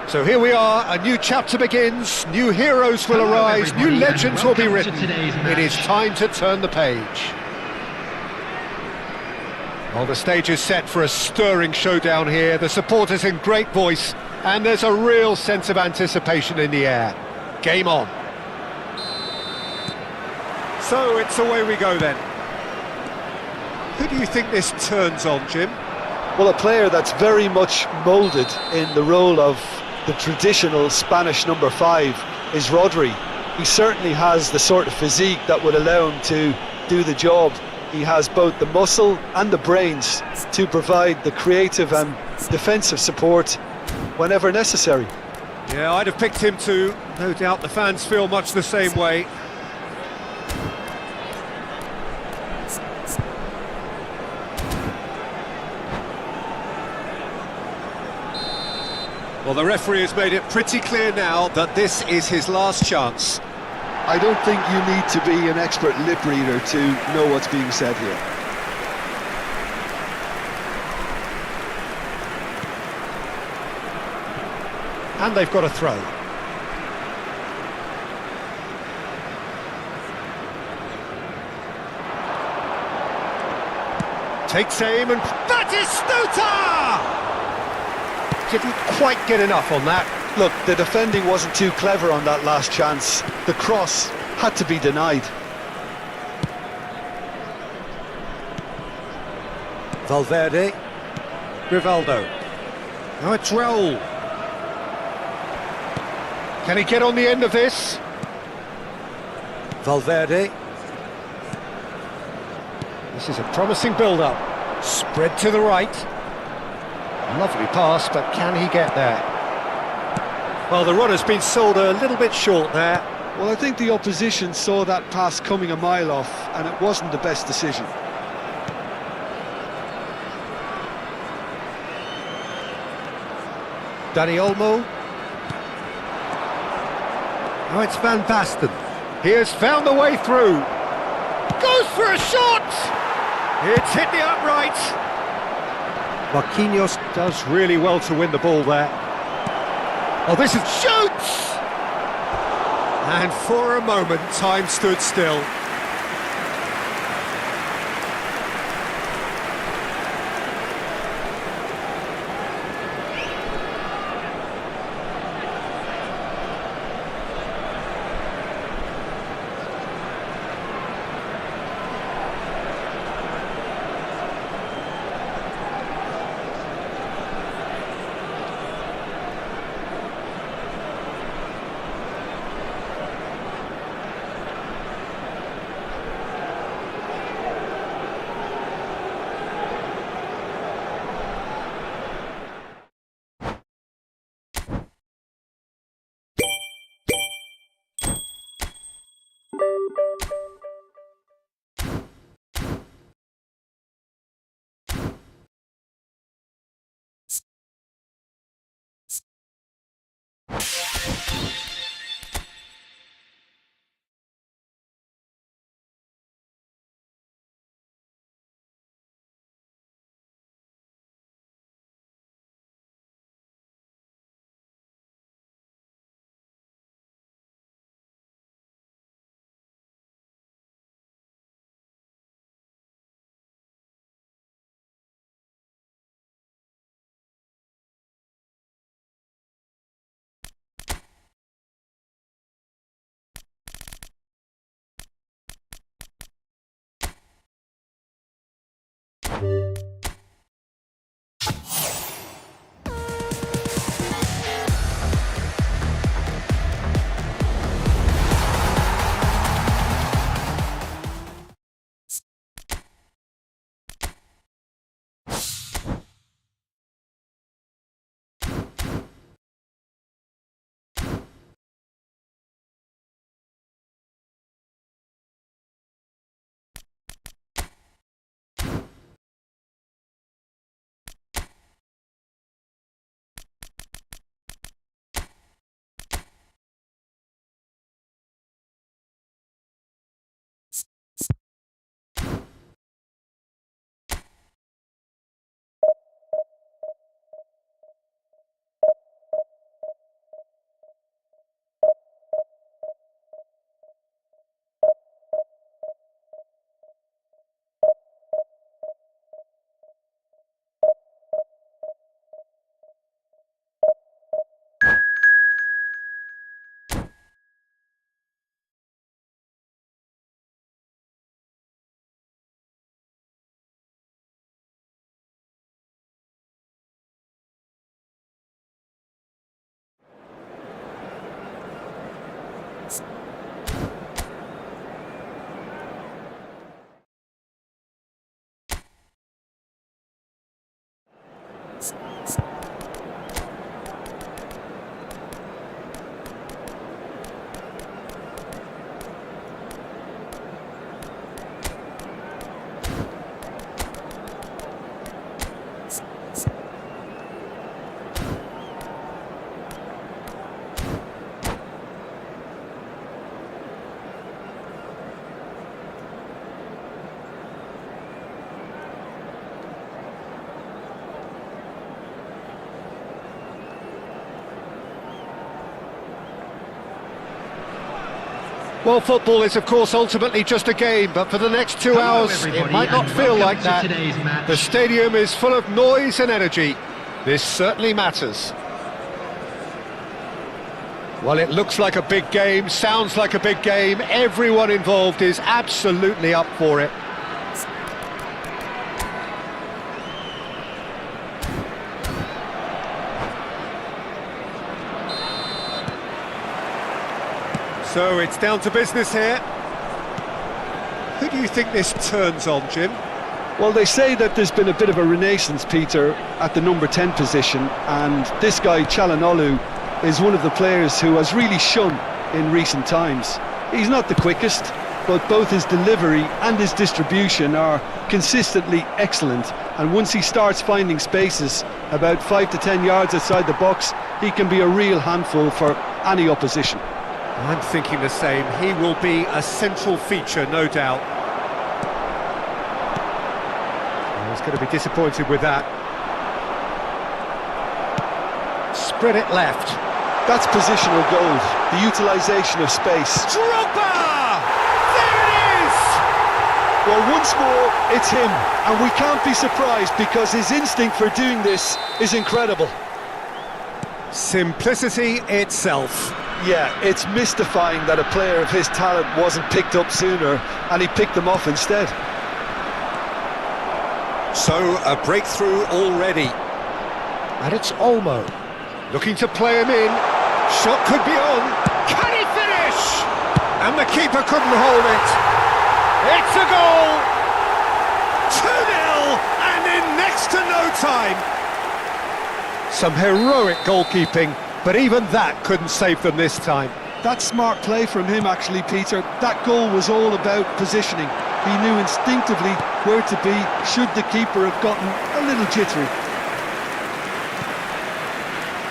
So here we are, a new chapter begins, new heroes will arise, new legends will be written. It is time to turn the page. Well, the stage is set for a stirring showdown here, the supporters in great voice, and there's a real sense of anticipation in the air. Game on. So it's away we go then. Who do you think this turns on, Jim? Well, a player that's very much moulded in the role of the traditional Spanish number 5 is Rodri. He certainly has the sort of physique that would allow him to do the job. He has both the muscle and the brains to provide the creative and defensive support whenever necessary. Yeah, I'd have picked him too. No doubt the fans feel much the same way. Well, the referee has made it pretty clear now that this is his last chance. I don't think you need to be an expert lip reader to know what's being said here. And they've got a throw. Takes aim and Batistuta! Didn't quite get enough on that. Look, the defending wasn't too clever on that last chance. The cross had to be denied. Valverde. Rivaldo. Now it's Raul. Can he get on the end of this? Valverde. This is a promising build-up. Spread to the right. Lovely pass, but can he get there? Well, the run has been sold a little bit short there. Well, I think the opposition saw that pass coming a mile off, and it wasn't the best decision. Dani Olmo. Now it's Van Basten. He has found the way through. Goes for a shot! It's hit the upright. Marquinhos does really well to win the ball there. Oh, this is... shoots! And for a moment, time stood still. Well, football is, of course, ultimately just a game, but for the next 2 hours, it might not feel like that. The stadium is full of noise and energy. This certainly matters. Well, it looks like a big game, sounds like a big game. Everyone involved is absolutely up for it. So it's down to business here. Who do you think this turns on, Jim? Well, they say that there's been a bit of a renaissance, Peter, at the number 10 position, and this guy, Çalhanoğlu, is one of the players who has really shone in recent times. He's not the quickest, but both his delivery and his distribution are consistently excellent, and once he starts finding spaces about 5 to 10 yards outside the box, he can be a real handful for any opposition. I'm thinking the same. He will be a central feature, no doubt. I was going to be disappointed with that. Spread it left. That's positional gold, the utilisation of space. Drogba! There it is! Well, once more, it's him, and we can't be surprised because his instinct for doing this is incredible. Simplicity itself. Yeah, it's mystifying that a player of his talent wasn't picked up sooner, and he picked them off instead. So, a breakthrough already. And it's Olmo. Looking to play him in. Shot could be on. Can he finish? And the keeper couldn't hold it. It's a goal! 2-0, and in next to no time. Some heroic goalkeeping, but even that couldn't save them this time. That's smart play from him, actually, Peter. That goal was all about positioning. He knew instinctively where to be should the keeper have gotten a little jittery.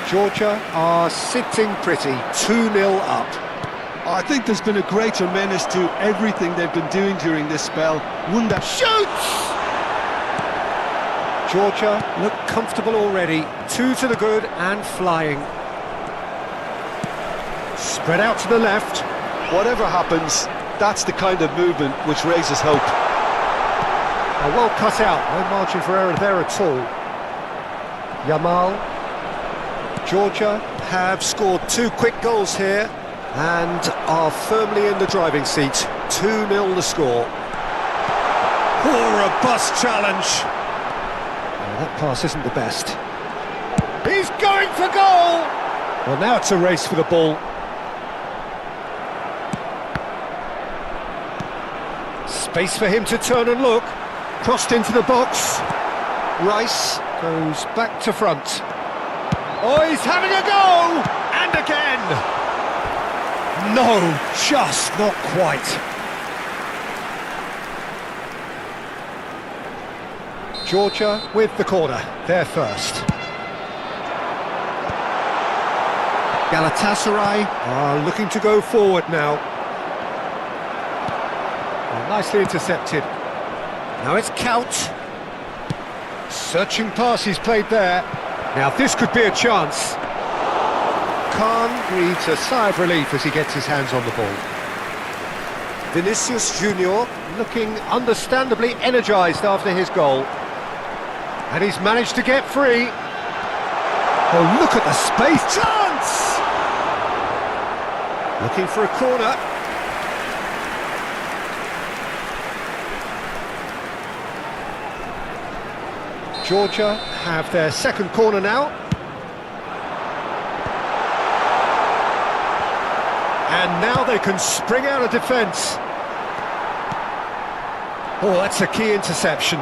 Georgia are sitting pretty, 2-0 up. I think there's been a greater menace to everything they've been doing during this spell. One that shoots! Georgia look comfortable already, 2 to the good and flying. Spread out to the left. Whatever happens, that's the kind of movement which raises hope. Well cut out, no margin for error there at all. Yamal. Georgia have scored 2 quick goals here and are firmly in the driving seat. 2-0 the score. Oh, robust challenge. That pass isn't the best. He's going for goal! Well, now it's a race for the ball. Space for him to turn and look. Crossed into the box. Rice goes back to front. Oh, he's having a go! And again! No, just not quite. Georgia with the corner, they're first. Galatasaray are looking to go forward now. Well, nicely intercepted. Now it's Kaut. Searching pass he's played there. Now this could be a chance. Khan breathes a sigh of relief as he gets his hands on the ball. Vinicius Junior looking understandably energised after his goal. And he's managed to get free. Oh, look at the space. Chance! Looking for a corner. Georgia have their second corner now. And now they can spring out of defence. Oh, that's a key interception.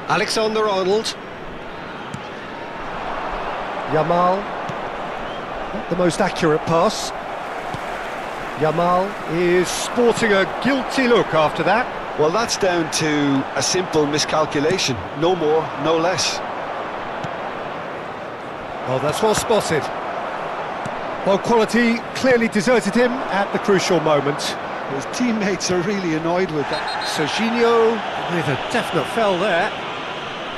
Alexander-Arnold. Yamal. Not the most accurate pass. Yamal is sporting a guilty look after that. Well, that's down to a simple miscalculation. No more, no less. Oh, that's well spotted. Well, quality clearly deserted him at the crucial moment. His teammates are really annoyed with that. Serginho with a definite foul there.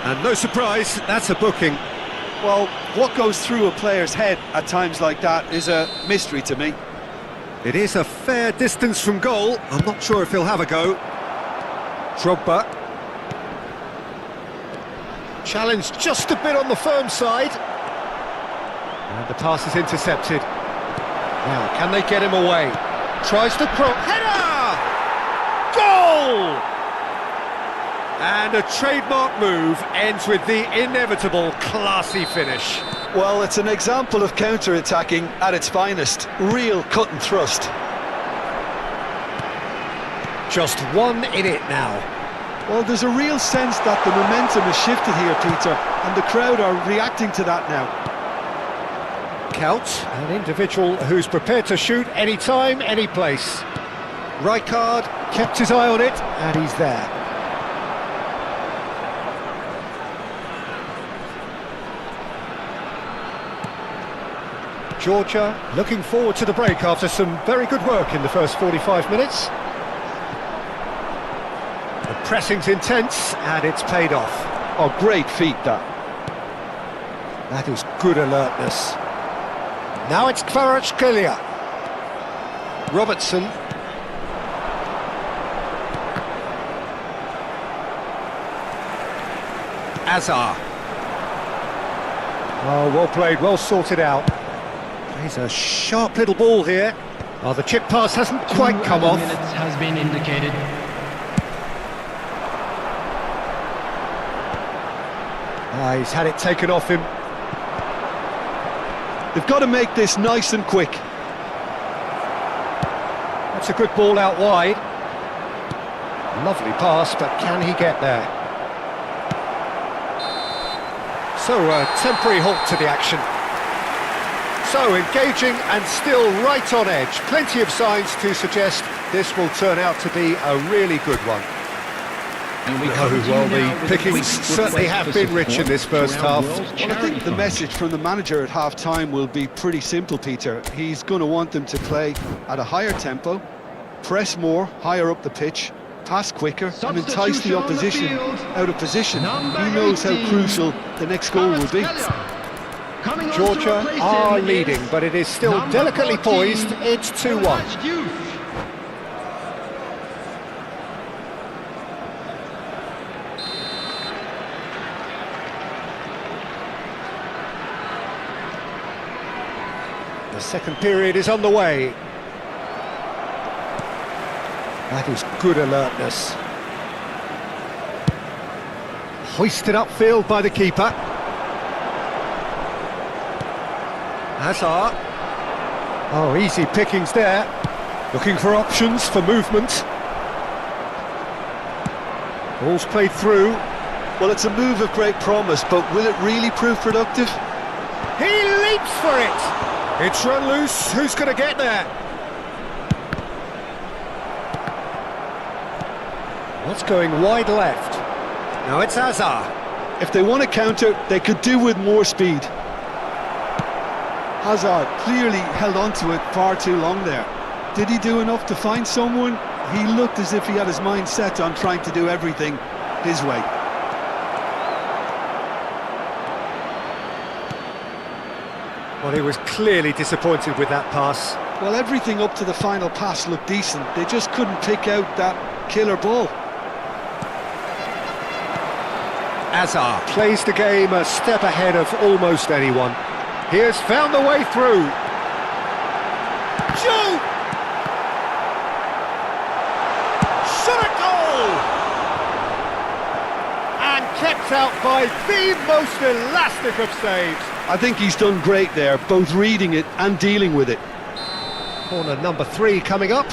And no surprise, that's a booking. Well, what goes through a player's head at times like that is a mystery to me. It is a fair distance from goal. I'm not sure if he'll have a go. Drogba. Challenge just a bit on the firm side. And the pass is intercepted. Now, can they get him away? Tries to cross. Header! Goal! And a trademark move ends with the inevitable classy finish. Well, it's an example of counter-attacking at its finest. Real cut and thrust. Just one in it now. Well, there's a real sense that the momentum has shifted here, Peter, and the crowd are reacting to that now. Counts, an individual who's prepared to shoot any time, any place. Rijkaard kept his eye on it, and he's there. Georgia looking forward to the break after some very good work in the first 45 minutes. The pressing's intense, and it's paid off. Oh, great feat, that. That is good alertness. Now it's Kvaratskhelia. Robertson. Azar. Oh, well played, well sorted out. He's a sharp little ball here. Oh, the chip pass hasn't quite come off. 2 minutes has been indicated. He's had it taken off him. They've got to make this nice and quick. That's a good ball out wide. Lovely pass, but can he get there? So, a temporary halt to the action. So, engaging and still right on edge. Plenty of signs to suggest this will turn out to be a really good one. Well, the pickings certainly have been rich in this first half. Well, I think the message from the manager at half-time will be pretty simple, Peter. He's going to want them to play at a higher tempo, press more, higher up the pitch, pass quicker, and entice the opposition out of position. He knows how crucial the next goal will be. Georgia are leading, but it is still delicately poised. It's 2-1. The second period is underway. That is good alertness. Hoisted upfield by the keeper. Hazard. Oh, easy pickings there. Looking for options for movement. Ball's played through. Well, it's a move of great promise, but will it really prove productive? He leaps for it! It's run loose, who's going to get there? What's going wide left? Now it's Hazard. If they want to counter, they could do with more speed. Hazard clearly held on to it far too long there. Did he do enough to find someone? He looked as if he had his mind set on trying to do everything his way. Well, he was clearly disappointed with that pass. Well, everything up to the final pass looked decent. They just couldn't pick out that killer ball. Azar plays the game a step ahead of almost anyone. He has found the way through. Shoot! Shot at goal! And kept out by the most elastic of saves. I think he's done great there, both reading it and dealing with it. Corner number 3 coming up.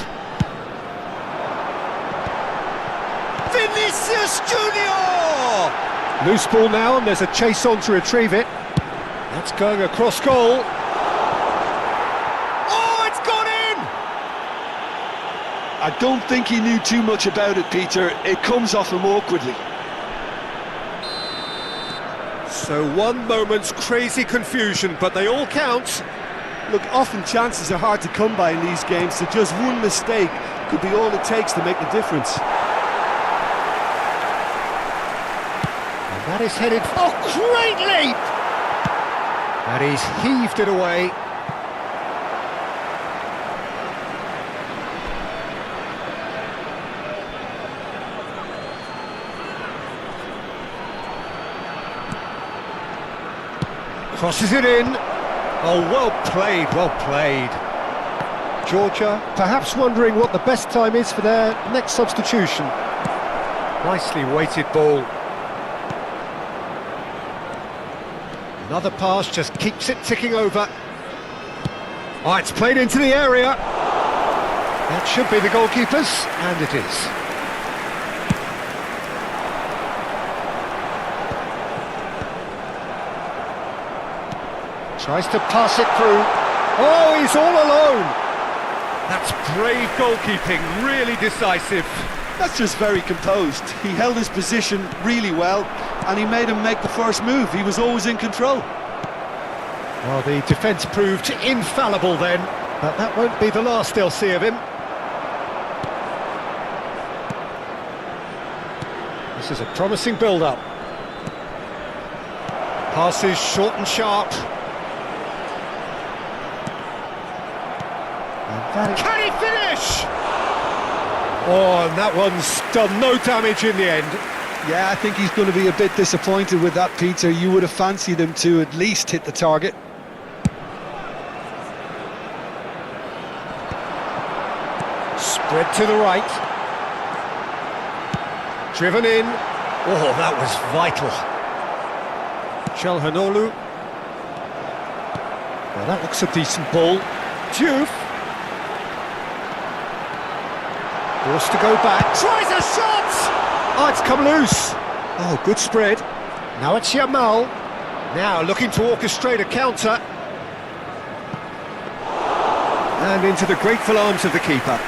Vinicius Junior! Loose ball now, and there's a chase on to retrieve it. That's going across goal. Oh, it's gone in! I don't think he knew too much about it, Peter. It comes off him awkwardly. So one moment's crazy confusion, but they all count. Look, often chances are hard to come by in these games, so just one mistake could be all it takes to make the difference. And that is headed... Oh, great leap! And he's heaved it away. Crosses it in. Oh, well played, well played. Georgia perhaps wondering what the best time is for their next substitution. Nicely weighted ball. Another pass just keeps it ticking over. Oh, it's played into the area. That should be the goalkeeper's, and it is. Tries to pass it through. Oh, he's all alone. That's brave goalkeeping, really decisive. That's just very composed. He held his position really well, and he made him make the first move. He was always in control. Well, the defence proved infallible then, but that won't be the last they'll see of him. This is a promising build-up. Passes short and sharp. Can he finish? Oh, and that one's done no damage in the end. Yeah, I think he's going to be a bit disappointed with that, Peter. You would have fancied him to at least hit the target. Spread to the right. Driven in. Oh, that was vital. Chalhanoglu. Well, that looks a decent ball. Diouf. Forced to go back. Tries a shot! Oh, it's come loose. Oh, good spread. Now it's Yamal. Now looking to orchestrate a counter. And into the grateful arms of the keeper.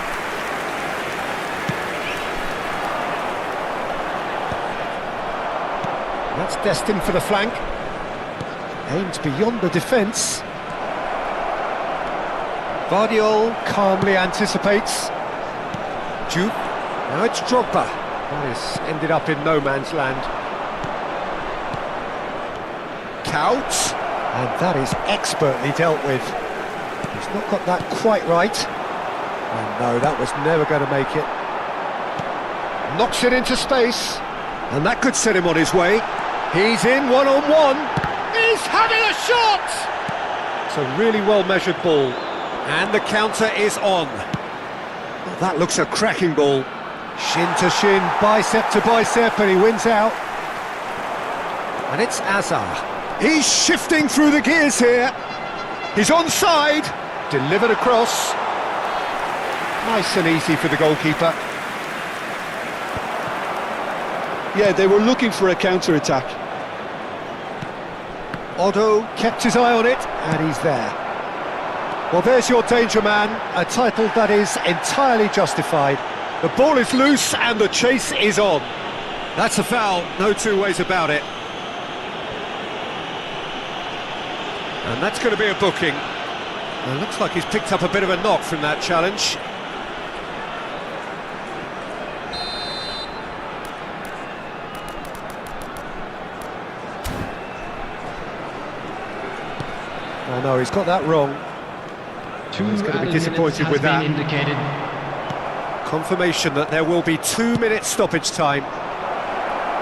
That's destined for the flank. Aims beyond the defence. Vardiol calmly anticipates. Diouf. Now it's Drogba. That has ended up in no man's land. Couch. And that is expertly dealt with. He's not got that quite right. And no, that was never going to make it. Knocks it into space. And that could set him on his way. He's in one-on-one. He's having a shot! It's a really well-measured ball. And the counter is on. Oh, that looks a cracking ball. Shin to shin, bicep to bicep, and he wins out. And it's Azar. He's shifting through the gears here. He's onside. Delivered across. Nice and easy for the goalkeeper. Yeah, they were looking for a counter-attack. Otto kept his eye on it, and he's there. Well, there's your danger man, a title that is entirely justified. The ball is loose and the chase is on. That's a foul, no two ways about it. And that's going to be a booking. It looks like he's picked up a bit of a knock from that challenge. Oh no, he's got that wrong. He's going to be disappointed with that. Indicated. Confirmation that there will be 2 minutes stoppage time.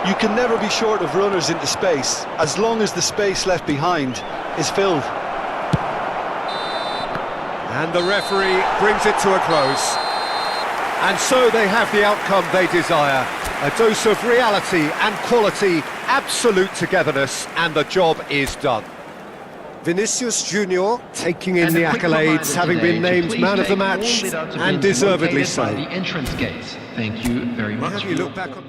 You can never be short of runners into space, as long as the space left behind is filled. And the referee brings it to a close. And so they have the outcome they desire. A dose of reality and quality, absolute togetherness, and the job is done. Vinicius Junior taking in the accolades, having been named man of the match, and deservedly so. The entrance gates. Thank you very much. How do you look back on...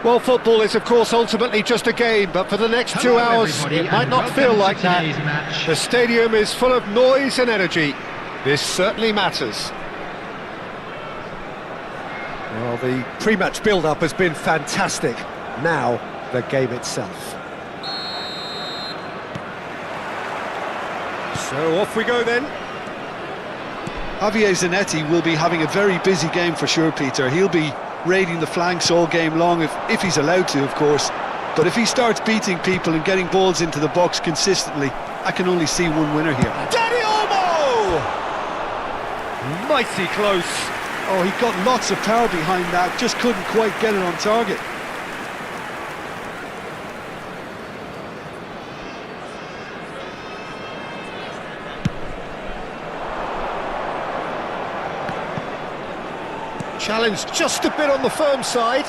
Well, football is, of course, ultimately just a game, but for the next 2 hours, it might not feel like that. The stadium is full of noise and energy. This certainly matters. Well, the pre-match build-up has been fantastic. Now, the game itself. So off we go then. Javier Zanetti will be having a very busy game for sure, Peter. He'll be raiding the flanks all game long, if he's allowed to, of course. But if he starts beating people and getting balls into the box consistently, I can only see one winner here. Dani Olmo! Mighty close. Oh, he got lots of power behind that, just couldn't quite get it on target. Challenge just a bit on the firm side.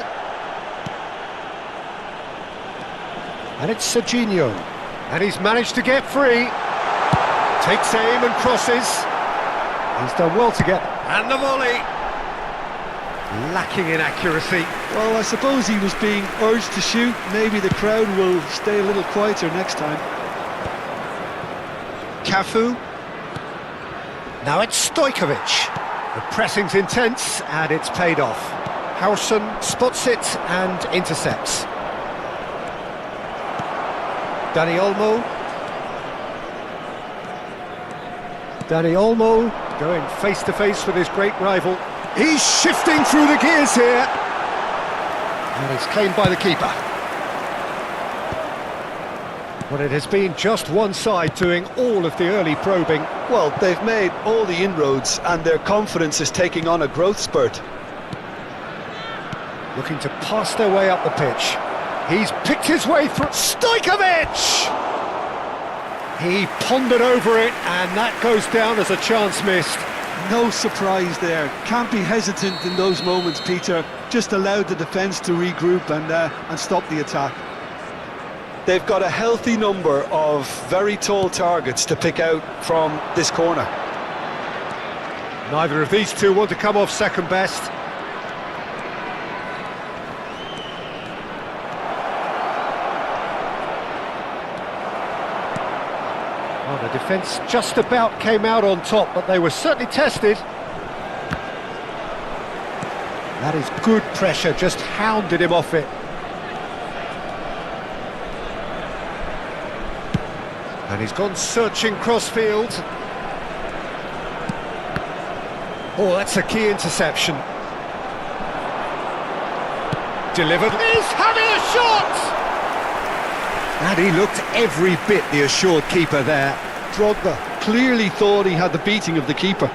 And it's Serginho. And he's managed to get free. Takes aim and crosses. He's done well to get... And the volley. Lacking in accuracy. Well, I suppose he was being urged to shoot. Maybe the crowd will stay a little quieter next time. Cafu. Now it's Stojkovic. The pressing's intense, and it's paid off. Howson spots it and intercepts. Dani Olmo. Dani Olmo going face-to-face with his great rival. He's shifting through the gears here. And it's claimed by the keeper. But it has been just one side doing all of the early probing. Well, they've made all the inroads and their confidence is taking on a growth spurt. Looking to pass their way up the pitch. He's picked his way through. Stojkovic! He pondered over it, and that goes down as a chance missed. No surprise there. Can't be hesitant in those moments, Peter. Just allowed the defence to regroup and stop the attack. They've got a healthy number of very tall targets to pick out from this corner. Neither of these two want to come off second best. Well, the defence just about came out on top, but they were certainly tested. That is good pressure, just hounded him off it. And he's gone searching cross-field. Oh, that's a key interception. Delivered. He's having a shot! And he looked every bit the assured keeper there. Drogba clearly thought he had the beating of the keeper.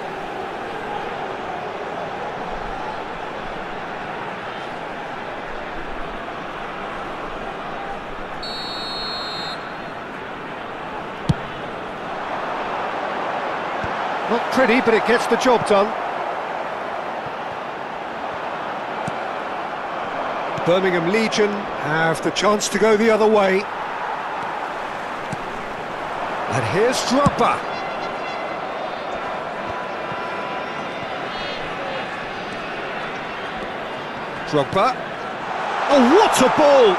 Not pretty, but it gets the job done. Birmingham Legion have the chance to go the other way. And here's Drogba. Drogba. Oh, what a ball!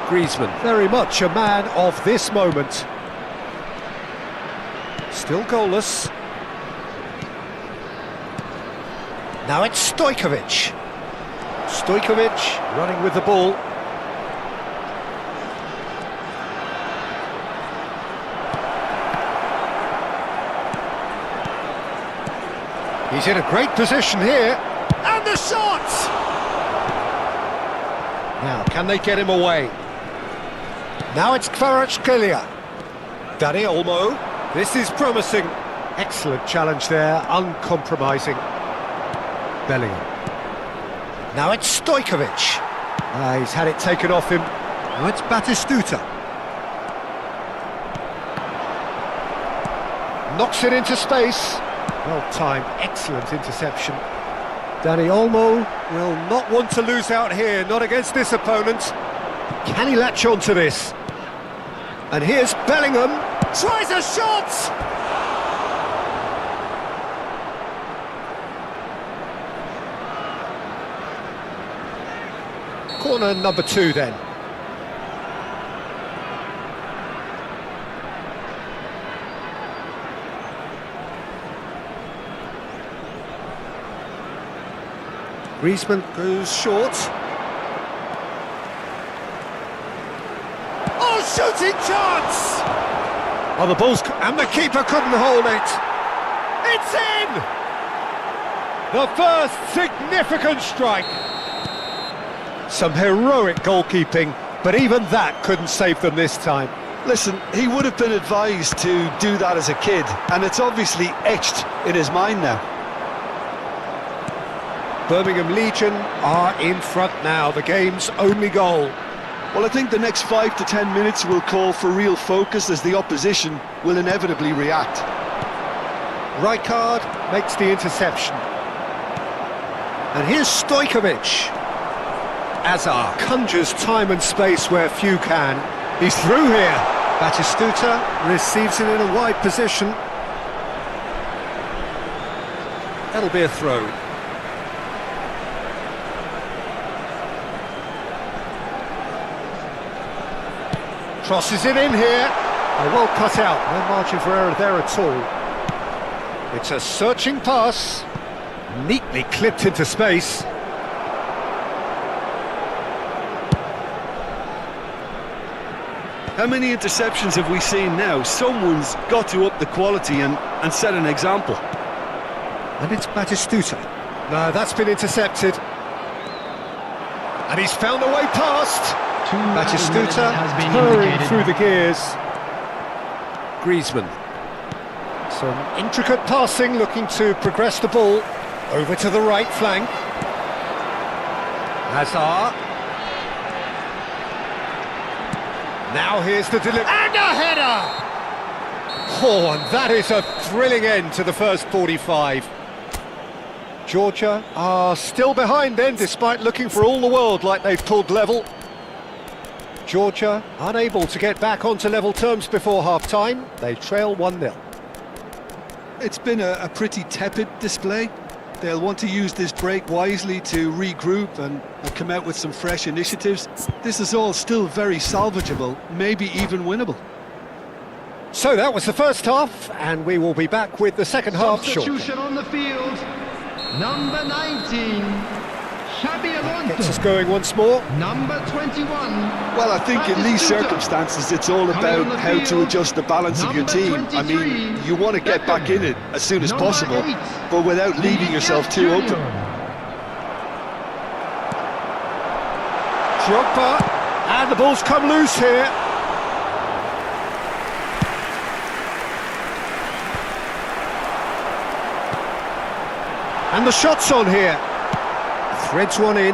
Griezmann, very much a man of this moment. Still goalless. Now it's Stojkovic. Stojkovic running with the ball. He's in a great position here. And the shot! Now, can they get him away? Now it's Kvaratskhelia. Dani Olmo. This is promising. Excellent challenge there, uncompromising. Bellingham. Now it's Stojkovic. He's had it taken off him. Now it's Batistuta. Knocks it into space. Well timed, excellent interception. Dani Olmo will not want to lose out here, not against this opponent. Can he latch on to this? And here's Bellingham. Tries a shot! Corner number 2 then. Griezmann goes short. Oh, shooting chance! Oh, the ball's... and the keeper couldn't hold it. It's in! The first significant strike. Some heroic goalkeeping, but even that couldn't save them this time. Listen, he would have been advised to do that as a kid, and it's obviously etched in his mind now. Birmingham Legion are in front now, the game's only goal. Well, I think the next 5 to 10 minutes will call for real focus as the opposition will inevitably react. Rijkaard makes the interception. And here's Stojkovic. Azar conjures time and space where few can. He's through here. Batistuta receives it in a wide position. That'll be a throw. Crosses it in here. Oh, well cut out. No margin for error there at all. It's a searching pass. Neatly clipped into space. How many interceptions have we seen now? Someone's got to up the quality and set an example. And it's Batistuta. No, that's been intercepted. And he's found a way past. Batistuta hurrying through the gears. Griezmann. Some intricate passing, looking to progress the ball over to the right flank. Hazard. Now here's the delivery. And a header! Oh, and that is a thrilling end to the first 45. Georgia are still behind then, despite looking for all the world like they've pulled level. Georgia unable to get back onto level terms before half-time. They trail 1-0. It's been a pretty tepid display. They'll want to use this break wisely to regroup and come out with some fresh initiatives. This is all still very salvageable, maybe even winnable. So that was the first half, and we will be back with the second half shortly. Substitution on the field, number 19, Xabi Alonso. Gets us going once more. Number 21. Well, I think in these circumstances it's all about how to adjust the balance of your team. I mean, you want to get back in it as soon as possible, but without leaving yourself too open. Drogba, and the ball's come loose here. And the shot's on here. Threads one in.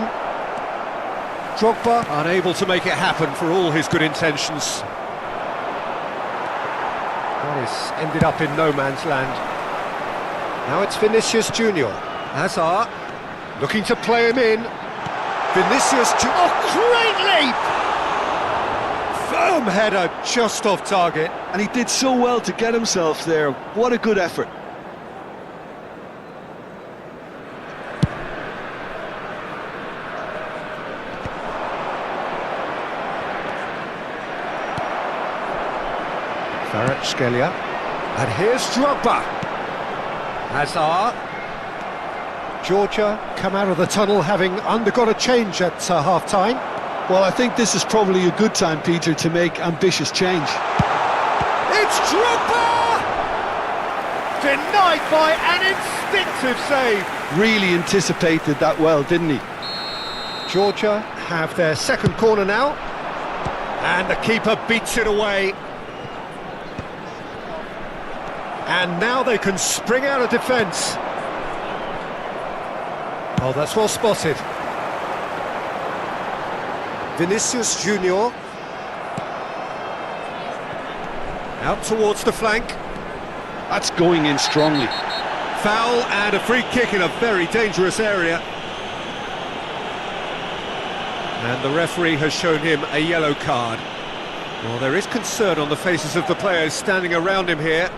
Drogba unable to make it happen for all his good intentions. That is ended up in no man's land. Now it's Vinicius Junior. Hazard looking to play him in. Vinicius Junior. Oh, great leap! Firm header just off target. And he did so well to get himself there. What a good effort. Skelia. And here's Drogba. Hazard. Georgia come out of the tunnel having undergone a change at half-time. Well, I think this is probably a good time, Peter, to make ambitious change. It's Drogba! Denied by an instinctive save. Really anticipated that well, didn't he? Georgia have their second corner now. And the keeper beats it away. And now they can spring out of defence. Oh, that's well spotted. Vinicius Junior. Out towards the flank. That's going in strongly. Foul and a free kick in a very dangerous area. And the referee has shown him a yellow card. Well, there is concern on the faces of the players standing around him here.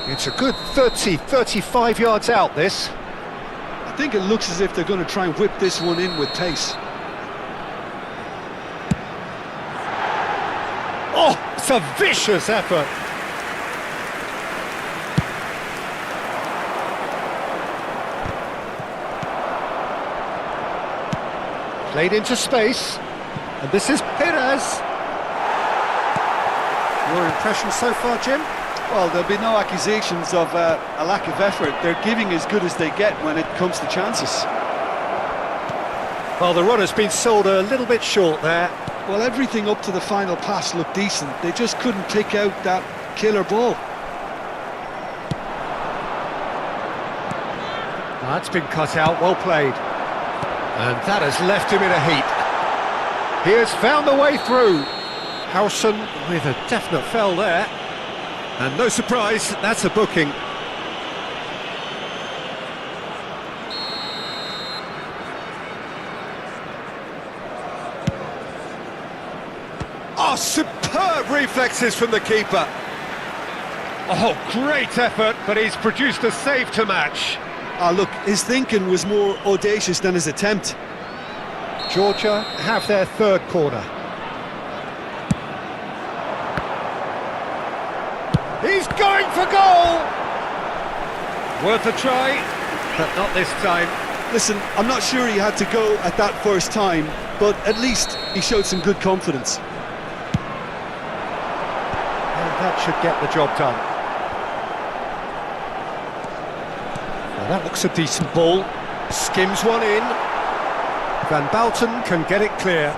It's a good 30-35 yards out, this. I think it looks as if they're going to try and whip this one in with pace. Oh, it's a vicious effort. Played into space, and this is Perez. Your impression so far, Jim? Well, there'll be no accusations of a lack of effort. They're giving as good as they get when it comes to chances. Well, the run has been sold a little bit short there. Well, everything up to the final pass looked decent. They just couldn't pick out that killer ball. That's been cut out, well played. And that has left him in a heap. He has found the way through. Howson with a definite foul there. And no surprise, that's a booking. Oh, superb reflexes from the keeper. Oh, great effort, but he's produced a save to match. Ah, look, his thinking was more audacious than his attempt. Georgia have their third corner. He's going for goal! Worth a try, but not this time. Listen, I'm not sure he had to go at that first time, but at least he showed some good confidence. And that should get the job done. Well, that looks a decent ball. Skims one in. Van Bouten can get it clear.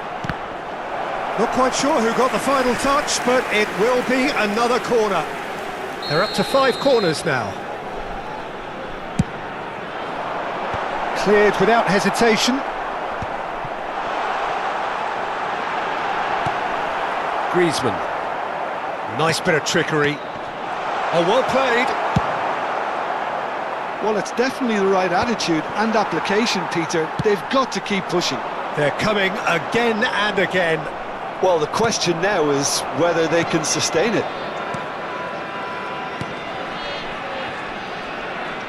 Not quite sure who got the final touch, but it will be another corner. They're up to 5 corners now. Cleared without hesitation. Griezmann. Nice bit of trickery. Oh, well played. Well, it's definitely the right attitude and application, Peter. They've got to keep pushing. They're coming again and again. Well, the question now is whether they can sustain it.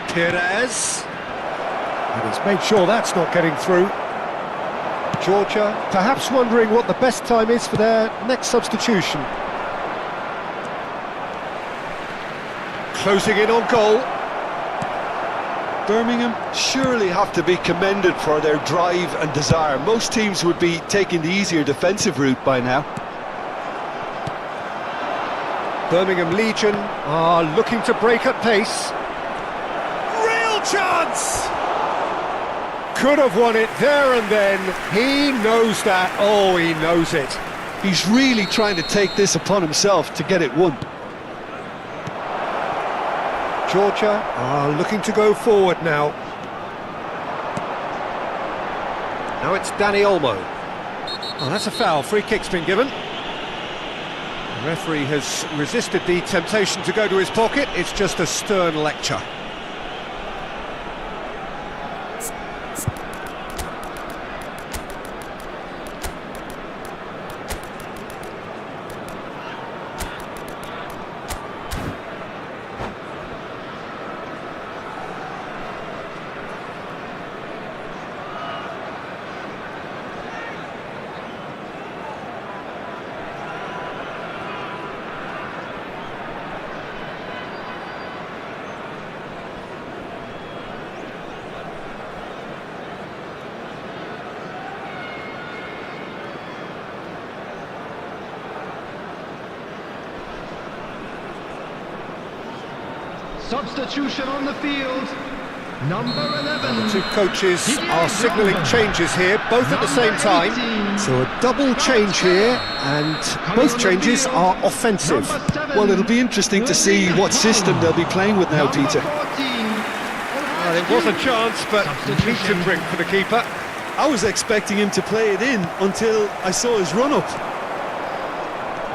Perez. And he's made sure that's not getting through. Georgia perhaps wondering what the best time is for their next substitution. Closing in on goal. Birmingham surely have to be commended for their drive and desire. Most teams would be taking the easier defensive route by now. Birmingham Legion are looking to break at pace. Real chance! Could have won it there and then. He knows that. Oh, he knows it. He's really trying to take this upon himself to get it won. Georgia are looking to go forward now. Now it's Danny Olmo. Oh, that's a foul. Free kick's been given. The referee has resisted the temptation to go to his pocket. It's just a stern lecture. Substitution on the field. Number 11. The two coaches are signalling changes here, both at the same time. So a double change here, and both changes are offensive. Well, it'll be interesting to see what system they'll be playing with now, Peter. Well, it was a chance, but neat to drink for the keeper. I was expecting him to play it in until I saw his run-up.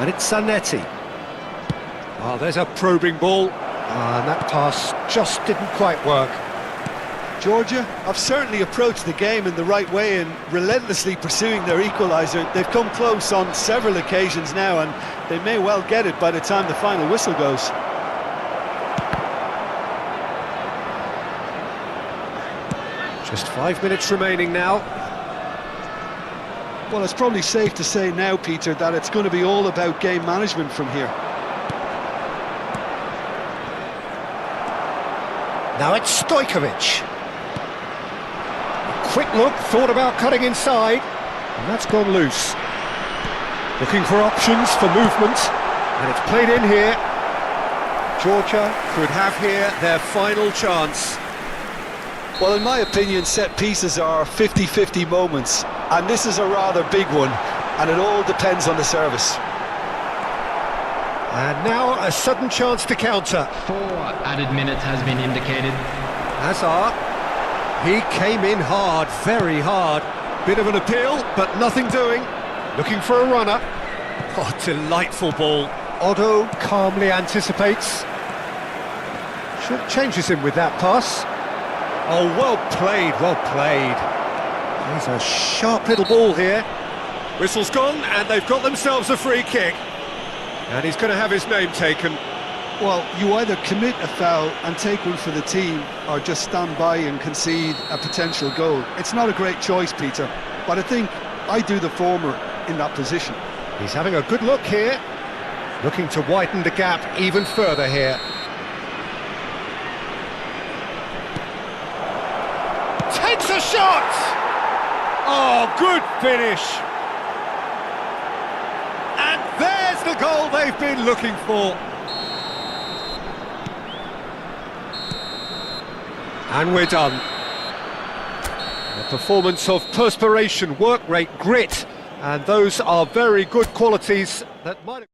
And it's Zanetti. Oh, there's a probing ball. And that pass just didn't quite work. Georgia have certainly approached the game in the right way and relentlessly pursuing their equaliser. They've come close on several occasions now, and they may well get it by the time the final whistle goes. Just 5 minutes remaining now. Well, it's probably safe to say now, Peter, that it's going to be all about game management from here. Now it's Stojkovic. A quick look, thought about cutting inside, and that's gone loose. Looking for options for movement, and it's played in here. Georgia could have here their final chance. Well, in my opinion, set pieces are 50-50 moments, and this is a rather big one, and it all depends on the service. And now a sudden chance to counter. 4 added minutes has been indicated. Hazard, he came in hard, very hard. Bit of an appeal, but nothing doing. Looking for a runner. Oh, delightful ball. Otto calmly anticipates. Changes him with that pass. Oh, well played, well played. There's a sharp little ball here. Whistle's gone, and they've got themselves a free kick. And he's going to have his name taken. Well, you either commit a foul and take one for the team, or just stand by and concede a potential goal. It's not a great choice, Peter, but I think I do the former in that position. He's having a good look here. Looking to widen the gap even further here. Takes a shot! Oh, good finish! And there's the goal they've been looking for. And we're done. A performance of perspiration, work rate, grit, and those are very good qualities that might have